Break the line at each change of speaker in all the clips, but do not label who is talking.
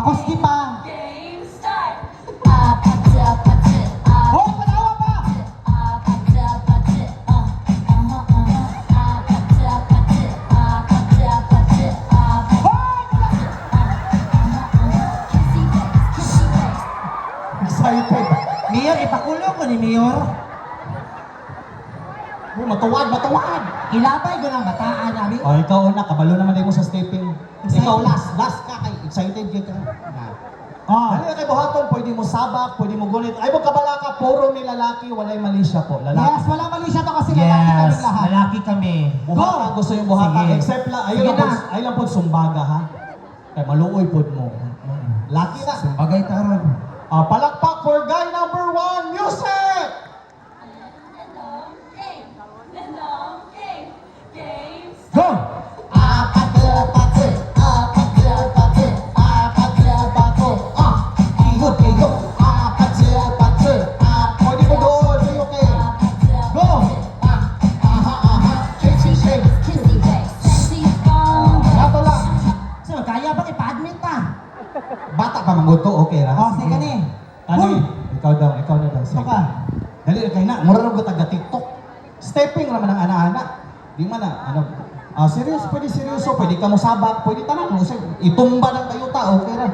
Pakoski pa.
Game start!
Hoy, panawa pa!
Excited.
Mayor, ipakulo ko ni Mayor.
Oh, matuwad, matuwad.
Ilabay ko ng bataan namin.
Oh, ikaw una, kabalo naman din mo sa stepping.
Excited.
Ikaw last ka kay excited ka.
Oh.
Dali kay buhaton, pwede mo sabak, pwede mo gunit. Ay mo kabala ka, puro ni lalaki, walay mali siya po.
Yes,
Lalaki.
wala mali siya to kasi lalaki kami lahat.
Malaki kami.
Buhata,
Go!
gusto yung buhata.
Sige.
Except lang, ayun
Sige
lang po,
na.
ayun lang po sumbaga ha. Kay maluoy po mo. Laki na.
Bagay taron.
Palakpak for guy number 1, music!
Game start!
Go!
Pwede mo doon, say okay. Go! Yato lang.
So, kaya ba ipa-admit pa?
Bata pa mangguto, okay ra?
Oh, sige ni.
Ano?
Uy!
Ikaw na daw.
Ito ka.
Dali na kayo na, mura rin ko taga-tiktok. Stepping naman ang ana-ana. Di man na, serious, pwede seryoso, pwede ka mo sabak, pwede tanong mo, itumba ng kayuta, okay ra.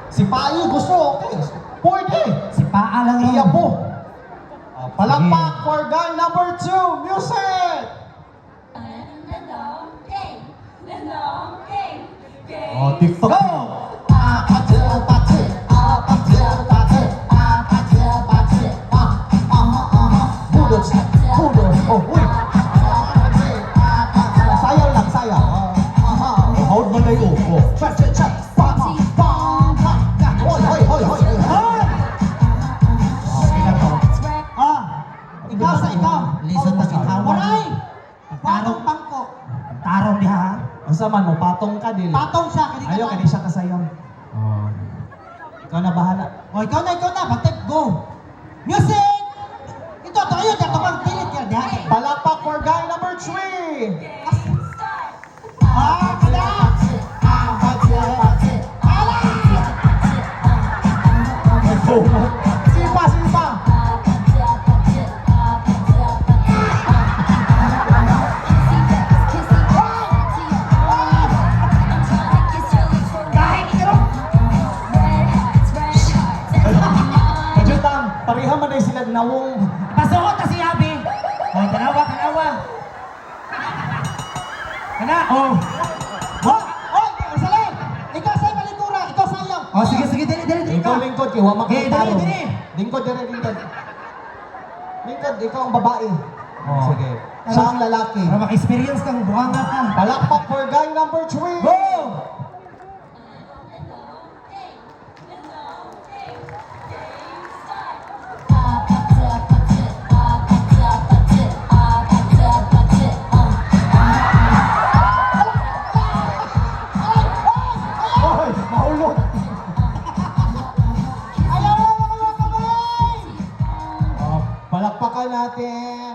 Si Payo gusto, okay. Pwede.
Si Paa lang yun.
Iya po. Palakpak for guy number 2, music! Oh, TikTok.
Go!
Budot. Oh, uy. Sayaw lang, sayaw. Hold mo na yung upo. Hoy, hoy, hoy, hoy.
Hoy! Ah! Ikaw sa ikaw.
Listen na sa ikaw.
Waray! Patong bangko.
Tarong diha.
Ang sama mo, patong ka din.
Patong siya. Kini
Ayaw, kani siya kasayaw.
Oh.
Ikaw na bahala.
O, ikaw na. Batik, go. Music! Ito, ayun. Ito kang pilit ka. Diha.
Palakpak for guy number 3.
Ah, kada!
Sipa, sipa. Kajutan, pareha man ay sila nawong.
Pasuot na si Abi. O, tanawa. Kana, oh. Oh, oh, salam. Ikaw sa malikura. Ikaw sayang.
Oh, sige, dali.
Ikaw lingkod, kiwa makitaro.
dali.
Lingkod, lingkod. Lingkod, ikaw ang babae.
Oh.
Sige. Siya ang lalaki.
Para maka-experience kang buhanga ka.
Palakpak for guy number 3.
Go!
Hoy, mahulog.
Ayaw, kamay!
Palakpakan natin.